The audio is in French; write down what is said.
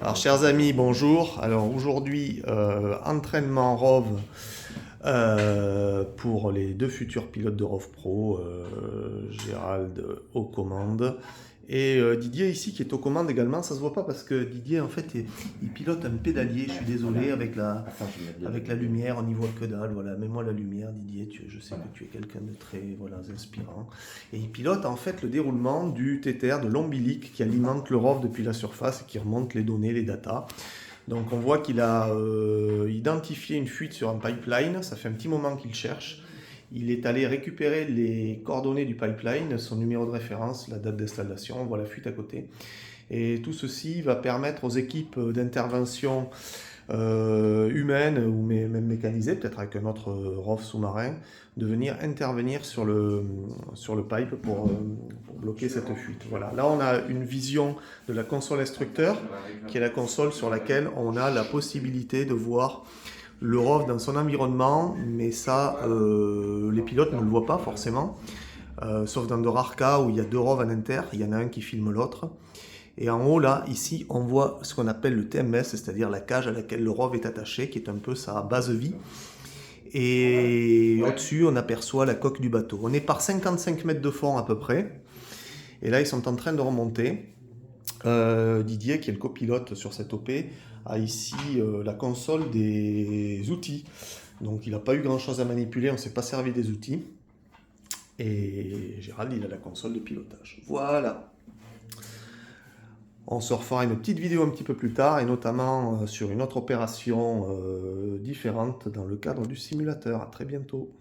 Alors, chers amis, bonjour. Alors, aujourd'hui, entraînement ROV pour les deux futurs pilotes de ROV Pro, Gérald aux commandes et Didier ici qui est aux commandes également. Ça se voit pas parce que Didier, en fait, il pilote un pédalier. Je suis désolé, Attends, je vais mettre avec la lumière, on n'y voit que dalle. Voilà, mets-moi la lumière, Didier. Je sais que tu es quelqu'un de très voilà, inspirant. Et il pilote en fait le déroulement du téther de l'ombilic qui alimente le ROV depuis la surface et qui remonte les données, les datas. Donc on voit qu'il a identifié une fuite sur un pipeline, ça fait un petit moment qu'il cherche. Il est allé récupérer les coordonnées du pipeline, son numéro de référence, la date d'installation, on voit la fuite à côté. Et tout ceci va permettre aux équipes d'intervention humaine ou même mécanisée, peut-être avec un autre ROV sous-marin, de venir intervenir sur le pipe pour bloquer cette fuite. Voilà. Là, on a une vision de la console instructeur, qui est la console sur laquelle on a la possibilité de voir le ROV dans son environnement, mais ça, les pilotes ne le voient pas forcément, sauf dans de rares cas où il y a deux ROV en inter, il y en a un qui filme l'autre. Et en haut, là, ici, on voit ce qu'on appelle le TMS, c'est-à-dire la cage à laquelle le ROV est attaché, qui est un peu sa base vie. Et au-dessus, on aperçoit la coque du bateau. On est par 55 mètres de fond à peu près. Et là, ils sont en train de remonter. Didier, qui est le copilote sur cette OP, a ici la console des outils. Donc, il n'a pas eu grand-chose à manipuler, on ne s'est pas servi des outils. Et Gérald, il a la console de pilotage. Voilà. On se refera une petite vidéo un petit peu plus tard, et notamment sur une autre opération différente dans le cadre du simulateur. À très bientôt.